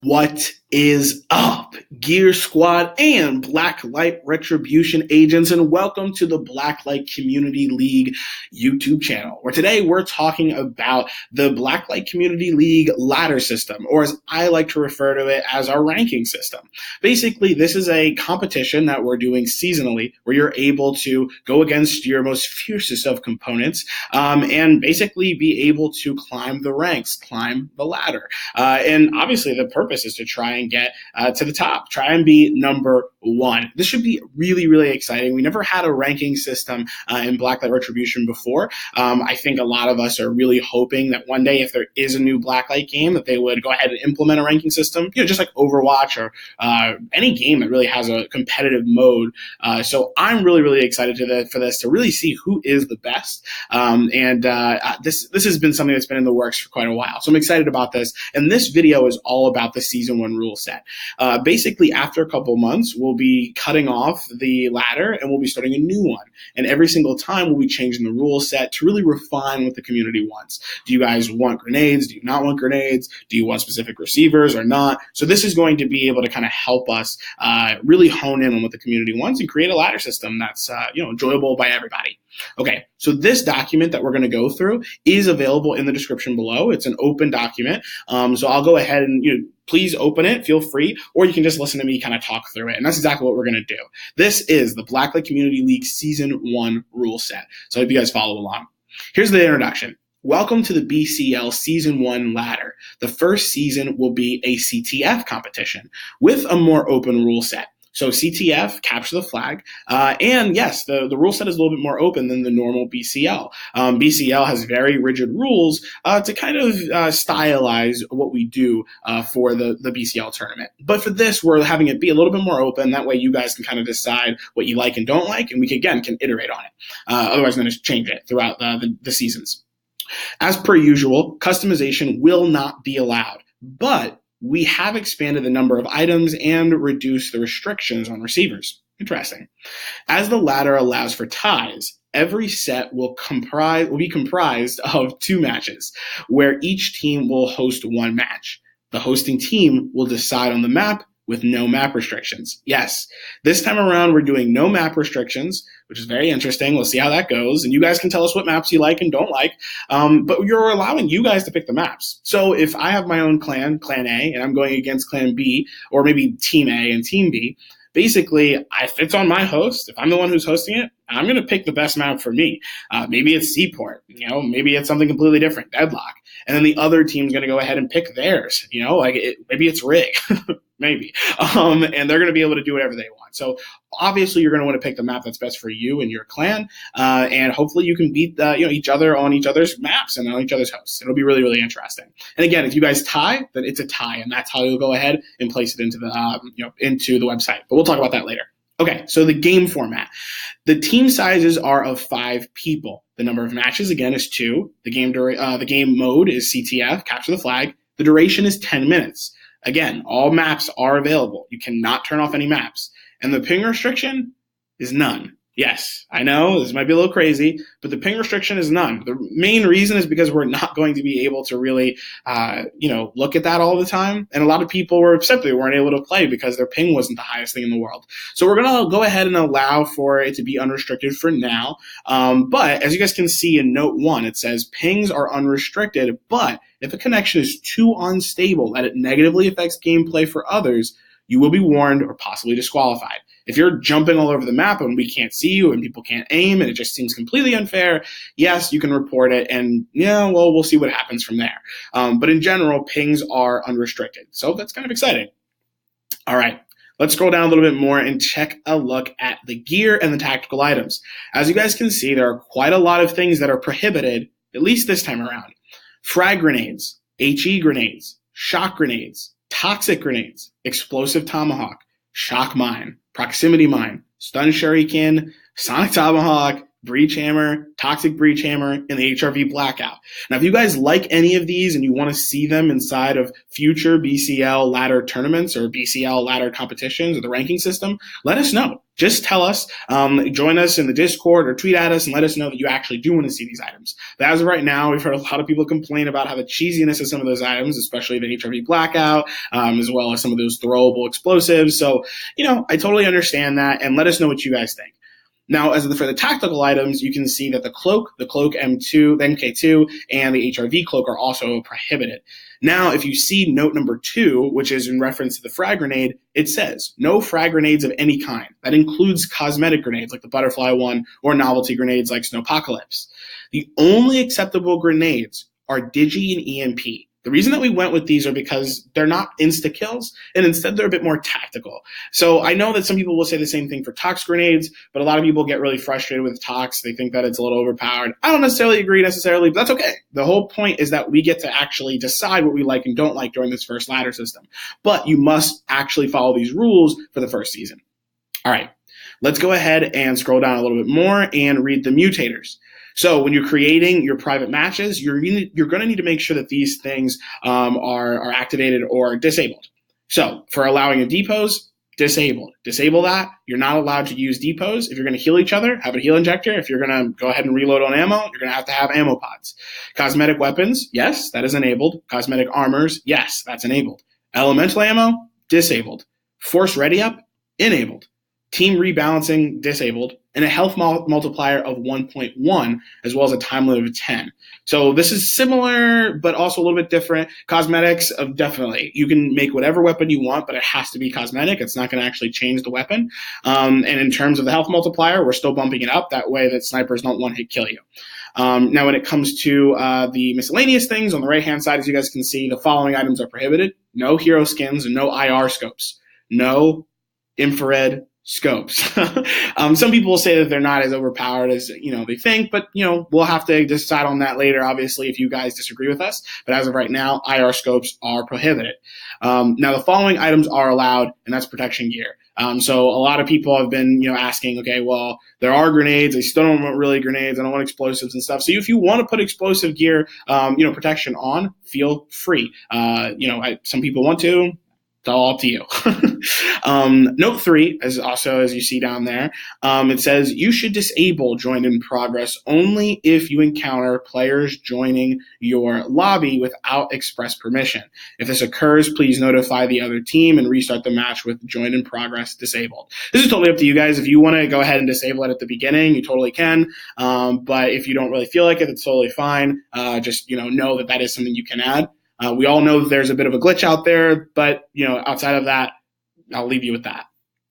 What is up, Gear Squad and Blacklight Retribution agents, and welcome to the Blacklight Community League YouTube channel, where today we're talking about the Blacklight Community League ladder system, or as I like to refer to it, as our ranking system. Basically, this is a competition that we're doing seasonally, where you're able to go against your most fiercest of components, and basically be able to climb the ranks, climb the ladder. And obviously the purpose is to try and get to the top, try and be number one. This should be really, really exciting. We never had a ranking system in Blacklight Retribution before. I think a lot of us are really hoping that one day, if there is a new Blacklight game, that they would go ahead and implement a ranking system, just like Overwatch or any game that really has a competitive mode. So I'm really, really excited for this to really see who is the best. This has been something that's been in the works for quite a while. So I'm excited about this. And this video is all about the Season 1 rule set. Basically, after a couple months, we'll be cutting off the ladder and we'll be starting a new one. And every single time we'll be changing the rule set to really refine what the community wants. Do you guys want grenades? Do you not want grenades? Do you want specific receivers or not? So this is going to be able to kind of help us really hone in on what the community wants and create a ladder system that's enjoyable by everybody. Okay, so this document that we're going to go through is available in the description below. It's an open document. So I'll go ahead and please open it, feel free, or you can just listen to me kind of talk through it. And that's exactly what we're going to do. This is the Blacklight Community League Season 1 rule set. So I hope you guys follow along. Here's the introduction. Welcome to the BCL Season 1 ladder. The first season will be a CTF competition with a more open rule set. So CTF, capture the flag, and yes, the rule set is a little bit more open than the normal BCL. BCL has very rigid rules to kind of stylize what we do for the BCL tournament. But for this, we're having it be a little bit more open. That way you guys can kind of decide what you like and don't like, and we can iterate on it. Otherwise, I'm going to change it throughout the seasons. As per usual, customization will not be allowed, but we have expanded the number of items and reduced the restrictions on receivers. Interesting. As the ladder allows for ties, every set will be comprised of 2 matches, where each team will host 1 match. The hosting team will decide on the map with no map restrictions. Yes, this time around we're doing no map restrictions, which is very interesting. We'll see how that goes. And you guys can tell us what maps you like and don't like. But you're allowing you guys to pick the maps. So if I have my own clan A, and I'm going against clan B, or maybe team A and team B, basically, if it's on my host, if I'm the one who's hosting it, I'm going to pick the best map for me. Maybe it's Seaport, maybe it's something completely different, Deadlock. And then the other team's going to go ahead and pick theirs, maybe it's Rig, maybe. And they're going to be able to do whatever they want. So obviously you're going to want to pick the map that's best for you and your clan. And hopefully you can beat each other on each other's maps and on each other's hosts. It'll be really, really interesting. And again, if you guys tie, then it's a tie, and that's how you'll go ahead and place it into the website. But we'll talk about that later. Okay, so the game format. The team sizes are of 5 people. The number of matches, again, is 2. The game mode is CTF, capture the flag. The duration is 10 minutes. Again, all maps are available. You cannot turn off any maps. And the ping restriction is none. Yes, I know this might be a little crazy, but the ping restriction is none. The main reason is because we're not going to be able to really, look at that all the time. And a lot of people were upset they weren't able to play because their ping wasn't the highest thing in the world. So we're going to go ahead and allow for it to be unrestricted for now. But as you guys can see in note 1, it says pings are unrestricted, but if a connection is too unstable that it negatively affects gameplay for others, you will be warned or possibly disqualified. If you're jumping all over the map and we can't see you and people can't aim and it just seems completely unfair, yes, you can report it, and we'll see what happens from there. But in general, pings are unrestricted. So that's kind of exciting. All right. Let's scroll down a little bit more and check a look at the gear and the tactical items. As you guys can see, there are quite a lot of things that are prohibited, at least this time around. Frag grenades, HE grenades, shock grenades, toxic grenades, explosive tomahawk, shock mine, proximity mine, stun shuriken, sonic tomahawk, Breach Hammer, Toxic Breach Hammer, and the HRV Blackout. Now, if you guys like any of these and you want to see them inside of future BCL ladder tournaments or BCL ladder competitions or the ranking system, let us know. Just tell us, join us in the Discord or tweet at us and let us know that you actually do want to see these items. But as of right now, we've heard a lot of people complain about how the cheesiness of some of those items, especially the HRV Blackout, as well as some of those throwable explosives. So, I totally understand that, and let us know what you guys think. Now, for the tactical items, you can see that the Cloak M2, the MK2, and the HRV Cloak are also prohibited. Now, if you see note number 2, which is in reference to the frag grenade, it says, no frag grenades of any kind. That includes cosmetic grenades like the Butterfly one or novelty grenades like Snowpocalypse. The only acceptable grenades are Digi and EMP. The reason that we went with these are because they're not insta-kills, and instead they're a bit more tactical. So I know that some people will say the same thing for Tox grenades, but a lot of people get really frustrated with Tox. They think that it's a little overpowered. I don't necessarily agree necessarily, but that's okay. The whole point is that we get to actually decide what we like and don't like during this first ladder system. But you must actually follow these rules for the first season. All right, let's go ahead and scroll down a little bit more and read the mutators. So when you're creating your private matches, you're going to need to make sure that these things are activated or disabled. So for allowing a depose, disabled. Disable that. You're not allowed to use depose. If you're going to heal each other, have a heal injector. If you're going to go ahead and reload on ammo, you're going to have ammo pods. Cosmetic weapons, yes, that is enabled. Cosmetic armors, yes, that's enabled. Elemental ammo, disabled. Force ready up, enabled. Team rebalancing, disabled, and a health multiplier of 1.1, as well as a time limit of 10. So this is similar, but also a little bit different. Cosmetics, definitely. You can make whatever weapon you want, but it has to be cosmetic. It's not going to actually change the weapon. And in terms of the health multiplier, we're still bumping it up. That way that snipers don't one-hit kill you. Now, when it comes to the miscellaneous things, on the right-hand side, as you guys can see, the following items are prohibited. No hero skins and no IR scopes. No infrared scopes. Some people will say that they're not as overpowered as they think, but we'll have to decide on that later, obviously, if you guys disagree with us. But as of right now, IR scopes are prohibited. Now the following items are allowed, and that's protection gear. So a lot of people have been asking, okay, well, there are grenades. I still don't want really grenades. I don't want explosives and stuff. So if you want to put explosive gear, protection on, feel free. Some people want to. It's all up to you. Note 3, as you see down there, it says you should disable join in progress only if you encounter players joining your lobby without express permission. If this occurs, please notify the other team and restart the match with join in progress disabled. This is totally up to you guys. If you want to go ahead and disable it at the beginning, you totally can. But if you don't really feel like it, it's totally fine. Just know that is something you can add. We all know that there's a bit of a glitch out there, but outside of that, I'll leave you with that.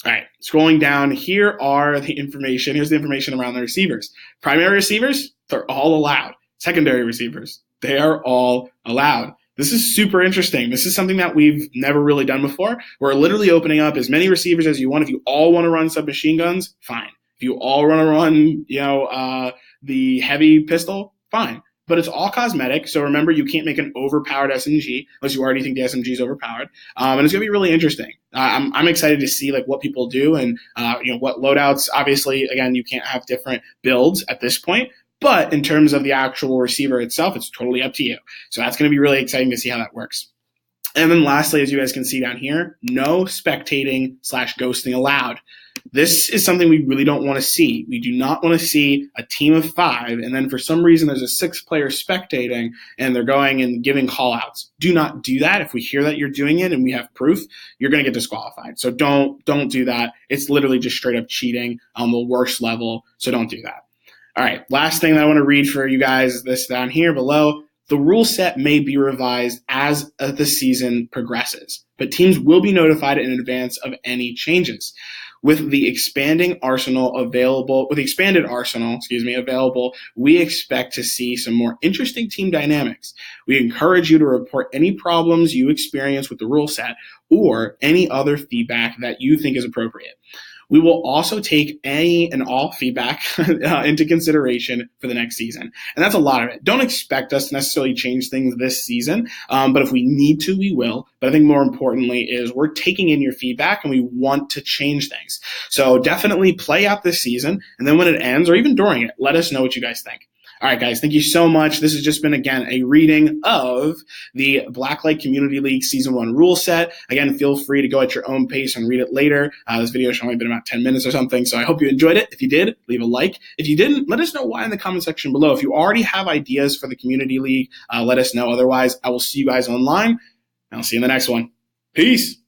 All right, scrolling down, here's the information around the receivers. Primary receivers, they're all allowed. Secondary receivers, they are all allowed. This is super interesting. This is something that we've never really done before. We're literally opening up as many receivers as you want. If you all want to run submachine guns, fine. If you all want to run, the heavy pistol, fine. But it's all cosmetic, so remember, you can't make an overpowered SMG unless you already think the SMG is overpowered. And it's going to be really interesting. I'm excited to see what people do and what loadouts. Obviously, again, you can't have different builds at this point. But in terms of the actual receiver itself, it's totally up to you. So that's going to be really exciting to see how that works. And then lastly, as you guys can see down here, no spectating/ghosting allowed. This is something we really don't want to see. We do not want to see a team of 5, and then for some reason there's a 6th player spectating, and they're going and giving call-outs. Do not do that. If we hear that you're doing it and we have proof, you're going to get disqualified. So don't do that. It's literally just straight up cheating on the worst level, so don't do that. All right, last thing that I want to read for you guys is this down here below. The rule set may be revised as the season progresses, but teams will be notified in advance of any changes. With the expanded arsenal available, we expect to see some more interesting team dynamics. We encourage you to report any problems you experience with the rule set or any other feedback that you think is appropriate. We will also take any and all feedback into consideration for the next season. And that's a lot of it. Don't expect us to necessarily change things this season, but if we need to, we will. But I think more importantly is we're taking in your feedback and we want to change things. So definitely play out this season, and then when it ends, or even during it, let us know what you guys think. All right, guys, thank you so much. This has just been, again, a reading of the Blacklight Community League Season 1 rule set. Again, feel free to go at your own pace and read it later. This video should only been about 10 minutes or something, so I hope you enjoyed it. If you did, leave a like. If you didn't, let us know why in the comment section below. If you already have ideas for the Community League, let us know. Otherwise, I will see you guys online, and I'll see you in the next one. Peace.